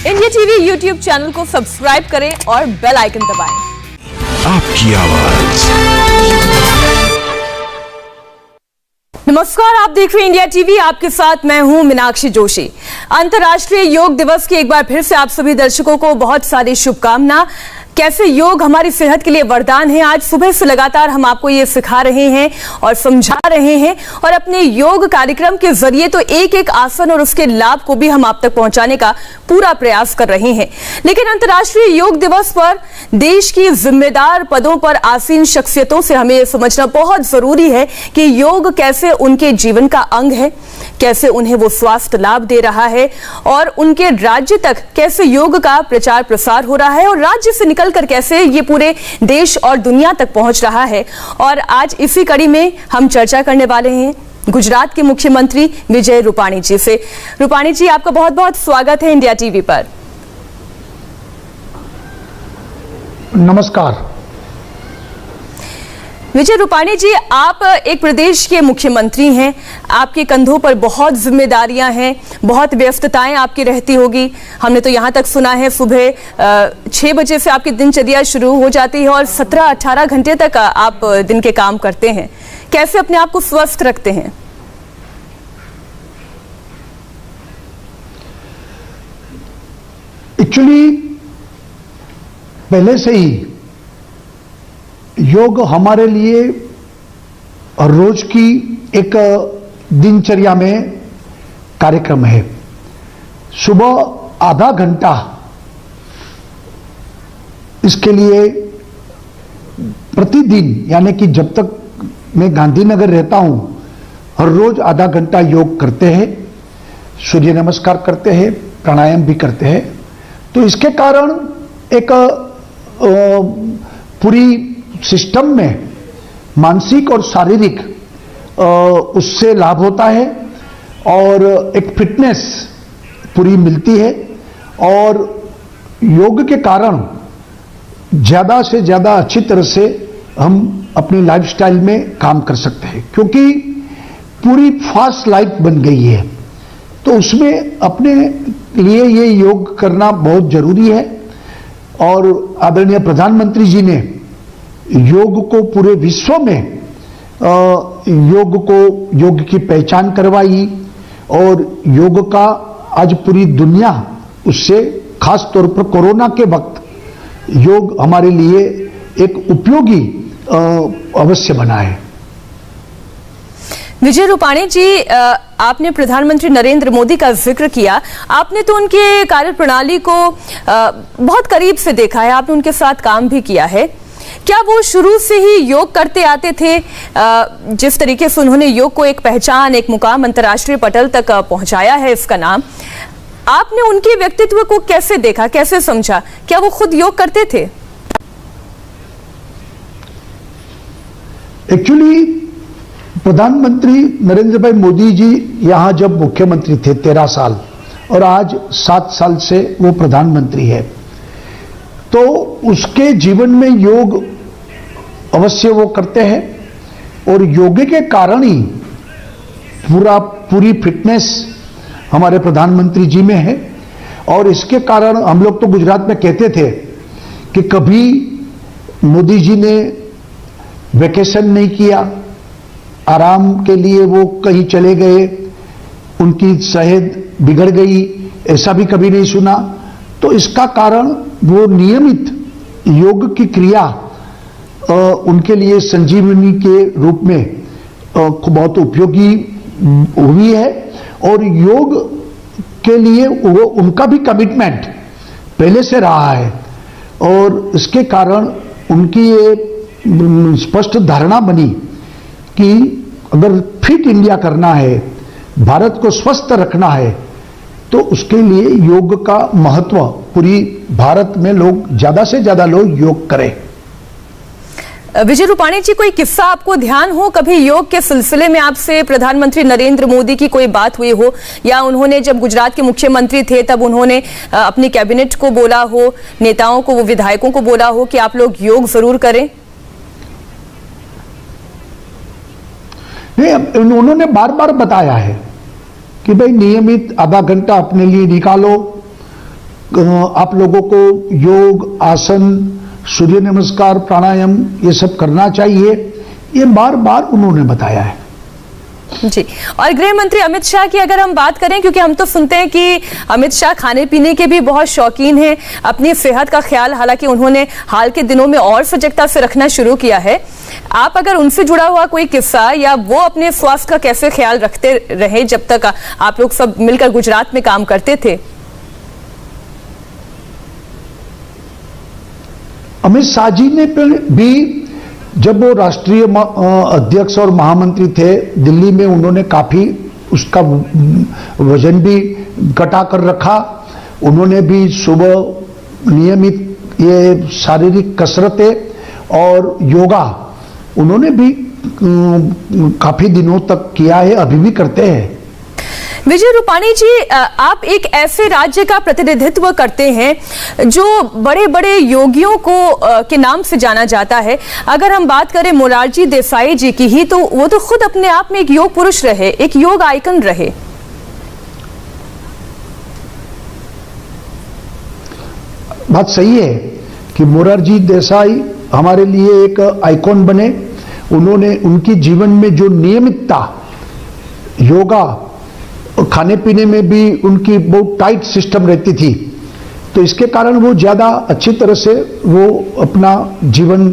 India TV YouTube channel को subscribe करें और बेल आइकन दबाएं। आपकी आवाज। नमस्कार, आप देख रहे हैं इंडिया टीवी। आपके साथ मैं हूं मीनाक्षी जोशी। अंतर्राष्ट्रीय योग दिवस की एक बार फिर से आप सभी दर्शकों को बहुत सारी शुभकामना। कैसे योग हमारी सेहत के लिए वरदान है, आज सुबह से लगातार हम आपको ये सिखा रहे हैं और समझा रहे हैं और अपने योग कार्यक्रम के जरिए तो एक एक आसन और उसके लाभ को भी हम आप तक पहुंचाने का पूरा प्रयास कर रहे हैं। लेकिन अंतर्राष्ट्रीय योग दिवस पर देश की जिम्मेदार पदों पर आसीन शख्सियतों से हमें यह समझना बहुत जरूरी है कि योग कैसे उनके जीवन का अंग है, कैसे उन्हें वो स्वास्थ्य लाभ दे रहा है और उनके राज्य तक कैसे योग का प्रचार प्रसार हो रहा है और राज्य से निकलकर कैसे ये पूरे देश और दुनिया तक पहुंच रहा है। और आज इसी कड़ी में हम चर्चा करने वाले हैं गुजरात के मुख्यमंत्री विजय रूपाणी जी से। रूपाणी जी, आपका बहुत बहुत स्वागत है इंडिया टीवी पर। नमस्कार। विजय रूपाणी जी, आप एक प्रदेश के मुख्यमंत्री हैं, आपके कंधों पर बहुत जिम्मेदारियां हैं, बहुत व्यस्तताएं आपकी रहती होगी। हमने तो यहां तक सुना है सुबह 6 बजे से आपकी दिनचर्या शुरू हो जाती है और 17-18 घंटे तक आप दिन के काम करते हैं। कैसे अपने आप को स्वस्थ रखते हैं? एक्चुअली पहले से ही योग हमारे लिए रोज की एक दिनचर्या में कार्यक्रम है। सुबह आधा घंटा इसके लिए प्रतिदिन, यानी कि जब तक मैं गांधीनगर रहता हूं, हर रोज आधा घंटा योग करते हैं, सूर्य नमस्कार करते हैं, प्राणायाम भी करते हैं। तो इसके कारण एक पूरी सिस्टम में मानसिक और शारीरिक उससे लाभ होता है और एक फिटनेस पूरी मिलती है और योग के कारण ज़्यादा से ज़्यादा अच्छी तरह से हम अपनी लाइफस्टाइल में काम कर सकते हैं, क्योंकि पूरी फास्ट लाइफ बन गई है। तो उसमें अपने लिए ये योग करना बहुत जरूरी है और आदरणीय प्रधानमंत्री जी ने योग को पूरे विश्व में योग की पहचान करवाई और योग का आज पूरी दुनिया, उससे खास तौर पर कोरोना के वक्त योग हमारे लिए एक उपयोगी अवश्य बना है। विजय रूपाणी जी, आपने प्रधानमंत्री नरेंद्र मोदी का जिक्र किया। आपने तो उनके कार्यप्रणाली को बहुत करीब से देखा है, आपने उनके साथ काम भी किया है। क्या वो शुरू से ही योग करते आते थे? जिस तरीके से उन्होंने योग को एक पहचान, एक मुकाम अंतर्राष्ट्रीय पटल तक पहुंचाया है इसका नाम, आपने उनके व्यक्तित्व को कैसे देखा, कैसे समझा? क्या वो खुद योग करते थे? एक्चुअली प्रधानमंत्री नरेंद्र भाई मोदी जी यहां जब मुख्यमंत्री थे 13 साल और आज 7 साल से वो प्रधानमंत्री है, तो उसके जीवन में योग अवश्य वो करते हैं और योग के कारण ही पूरी फिटनेस हमारे प्रधानमंत्री जी में है। और इसके कारण हम लोग तो गुजरात में कहते थे कि कभी मोदी जी ने वेकेशन नहीं किया, आराम के लिए वो कहीं चले गए, उनकी सेहत बिगड़ गई, ऐसा भी कभी नहीं सुना। तो इसका कारण वो नियमित योग की क्रिया उनके लिए संजीवनी के रूप में बहुत उपयोगी हुई है और योग के लिए वो उनका भी कमिटमेंट पहले से रहा है और इसके कारण उनकी ये स्पष्ट धारणा बनी कि अगर फिट इंडिया करना है, भारत को स्वस्थ रखना है, तो उसके लिए योग का महत्व पूरी भारत में लोग ज्यादा से ज्यादा लोग योग करें। विजय रूपाणी जी, कोई किस्सा आपको ध्यान हो, कभी योग के सिलसिले में आपसे प्रधानमंत्री नरेंद्र मोदी की कोई बात हुई हो या उन्होंने जब गुजरात के मुख्यमंत्री थे तब उन्होंने अपनी कैबिनेट को बोला हो, नेताओं को, विधायकों को बोला हो कि आप लोग योग जरूर करें? नहीं, उन्होंने बार बार बताया है कि भाई नियमित आधा घंटा अपने लिए निकालो, आप लोगों को योग, आसन, सूर्य नमस्कार, प्राणायाम ये सब करना चाहिए, ये बार बार उन्होंने बताया है। जी, और गृह मंत्री अमित शाह की अगर हम बात करें, क्योंकि हम तो सुनते हैं कि अमित शाह खाने पीने के भी बहुत शौकीन हैं, अपनी सेहत का ख्याल हालांकि उन्होंने हाल के दिनों में और सजगता से रखना शुरू किया है। आप अगर उनसे जुड़ा हुआ कोई किस्सा या वो अपने स्वास्थ्य का कैसे ख्याल रखते रहे जब तक आप लोग सब मिलकर गुजरात में काम करते थे? अमित शाह जी ने भी जब वो राष्ट्रीय अध्यक्ष और महामंत्री थे दिल्ली में, उन्होंने काफी उसका वजन भी घटा कर रखा। उन्होंने भी सुबह नियमित ये शारीरिक कसरतें और योगा उन्होंने भी काफी दिनों तक किया है, अभी भी करते हैं। विजय रूपाणी जी, आप एक ऐसे राज्य का प्रतिनिधित्व करते हैं जो बड़े बड़े योगियों को के नाम से जाना जाता है। अगर हम बात करें मोरारजी देसाई जी की ही, तो वो तो खुद अपने आप में एक योग पुरुष रहे, एक योग आइकन रहे। बात सही है कि मोरारजी देसाई हमारे लिए एक आइकॉन बने। उन्होंने उनकी जीवन में जो नियमितता, योगा, खाने पीने में भी उनकी बहुत टाइट सिस्टम रहती थी, तो इसके कारण वो ज्यादा अच्छी तरह से वो अपना जीवन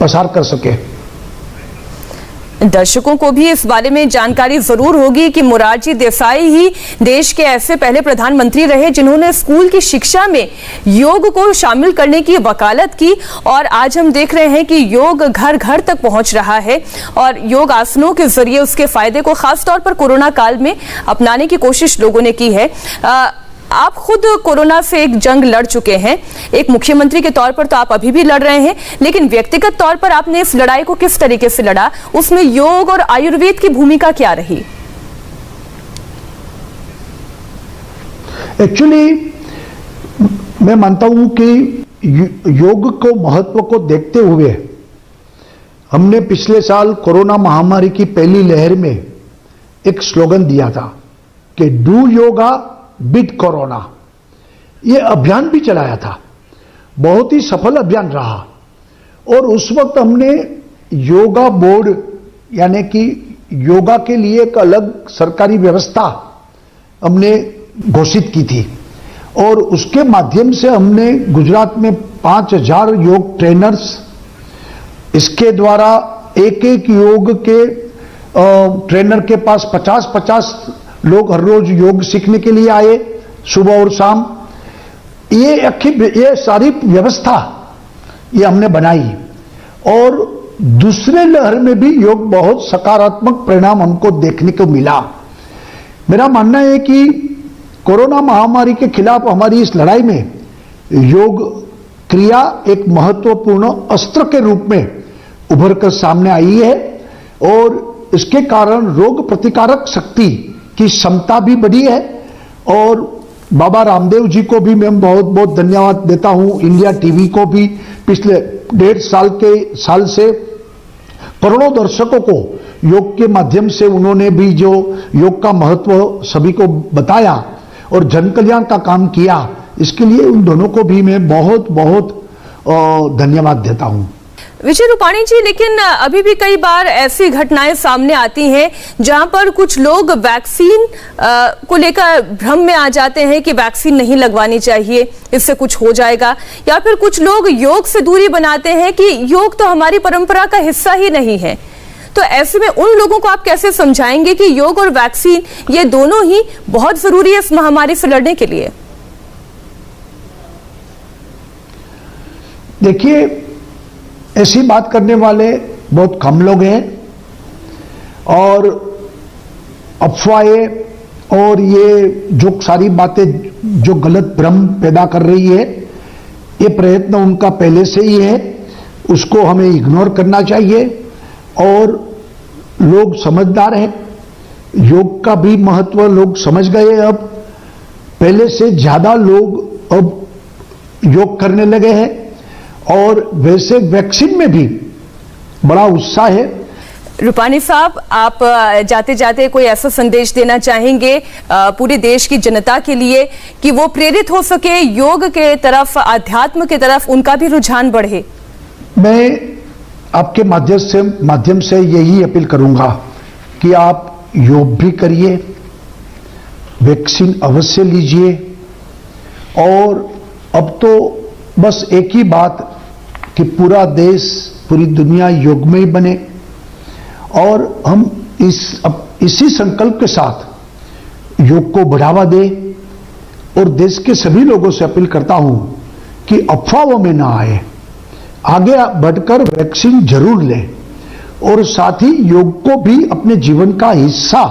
पसार कर सके। दर्शकों को भी इस बारे में जानकारी जरूर होगी कि मोरारजी देसाई ही देश के ऐसे पहले प्रधानमंत्री रहे जिन्होंने स्कूल की शिक्षा में योग को शामिल करने की वकालत की, और आज हम देख रहे हैं कि योग घर घर तक पहुंच रहा है और योग आसनों के जरिए उसके फायदे को खासतौर पर कोरोना काल में अपनाने की कोशिश लोगों ने की है। आप खुद कोरोना से एक जंग लड़ चुके हैं, एक मुख्यमंत्री के तौर पर तो आप अभी भी लड़ रहे हैं, लेकिन व्यक्तिगत तौर पर आपने इस लड़ाई को किस तरीके से लड़ा? उसमें योग और आयुर्वेद की भूमिका क्या रही? एक्चुअली मैं मानता हूं कि योग को महत्व को देखते हुए हमने पिछले साल कोरोना महामारी की पहली लहर में एक स्लोगन दिया था कि डू योगा बीट कोरोना। ये अभियान भी चलाया था, बहुत ही सफल अभियान रहा। और उस वक्त हमने योगा बोर्ड यानी कि योगा के लिए एक अलग सरकारी व्यवस्था हमने घोषित की थी, और उसके माध्यम से हमने गुजरात में 5000 योग ट्रेनर्स, इसके द्वारा एक एक योग के ट्रेनर के पास 50-50 लोग हर रोज योग सीखने के लिए आए, सुबह और शाम। ये सारी व्यवस्था ये हमने बनाई, और दूसरे लहर में भी योग बहुत सकारात्मक परिणाम हमको देखने को मिला। मेरा मानना है कि कोरोना महामारी के खिलाफ हमारी इस लड़ाई में योग क्रिया एक महत्वपूर्ण अस्त्र के रूप में उभर कर सामने आई है, और इसके कारण रोग प्रतिकारक शक्ति की क्षमता भी बढ़ी है। और बाबा रामदेव जी को भी मैं बहुत बहुत धन्यवाद देता हूं, इंडिया टीवी को भी पिछले 1.5 साल से करोड़ों दर्शकों को योग के माध्यम से उन्होंने भी जो योग का महत्व सभी को बताया और जन कल्याण का काम किया, इसके लिए उन दोनों को भी मैं बहुत बहुत धन्यवाद देता हूं। विजय रूपाणी जी, लेकिन अभी भी कई बार ऐसी घटनाएं सामने आती हैं जहां पर कुछ लोग वैक्सीन को लेकर भ्रम में आ जाते हैं कि वैक्सीन नहीं लगवानी चाहिए, इससे कुछ हो जाएगा, या फिर कुछ लोग योग से दूरी बनाते हैं कि योग तो हमारी परंपरा का हिस्सा ही नहीं है। तो ऐसे में उन लोगों को आप कैसे समझाएंगे कि योग और वैक्सीन ये दोनों ही बहुत जरूरी है इस महामारी से लड़ने के लिए? देखिए, ऐसी बात करने वाले बहुत कम लोग हैं, और अफवाहें और ये जो सारी बातें जो गलत भ्रम पैदा कर रही है, ये प्रयत्न उनका पहले से ही है, उसको हमें इग्नोर करना चाहिए। और लोग समझदार हैं, योग का भी महत्व लोग समझ गए। अब पहले से ज्यादा लोग अब योग करने लगे हैं, और वैसे वैक्सीन में भी बड़ा उत्साह है। रूपानी साहब, आप जाते जाते कोई ऐसा संदेश देना चाहेंगे पूरे देश की जनता के लिए कि वो प्रेरित हो सके योग के तरफ, आध्यात्म के तरफ उनका भी रुझान बढ़े? मैं आपके माध्यम से यही अपील करूंगा कि आप योग भी करिए, वैक्सीन अवश्य लीजिए, और अब तो बस एक ही बात कि पूरा देश, पूरी दुनिया योग में ही बने, और हम इसी संकल्प के साथ योग को बढ़ावा दें। और देश के सभी लोगों से अपील करता हूं कि अफवाहों में ना आए, आगे बढ़कर वैक्सीन जरूर लें, और साथ ही योग को भी अपने जीवन का हिस्सा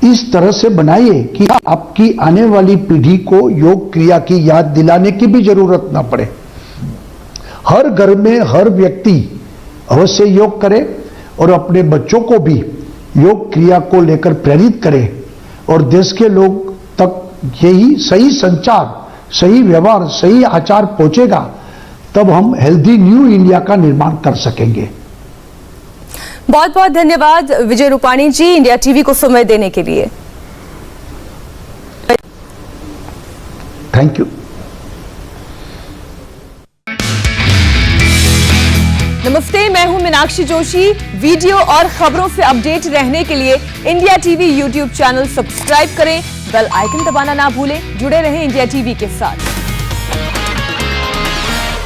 इस तरह से बनाइए कि आपकी आने वाली पीढ़ी को योग क्रिया की याद दिलाने की भी जरूरत ना पड़े। हर घर में हर व्यक्ति अवश्य योग करे और अपने बच्चों को भी योग क्रिया को लेकर प्रेरित करें, और देश के लोग तक यही सही संचार, सही व्यवहार, सही आचार पहुंचेगा, तब हम हेल्दी न्यू इंडिया का निर्माण कर सकेंगे। बहुत बहुत धन्यवाद विजय रूपाणी जी, इंडिया टीवी को समय देने के लिए। Thank you. नमस्ते, मैं हूं मीनाक्षी जोशी। वीडियो और खबरों से अपडेट रहने के लिए India TV YouTube channel subscribe करें, बेल आइकन दबाना ना भूलें। जुड़े रहें इंडिया टीवी के साथ।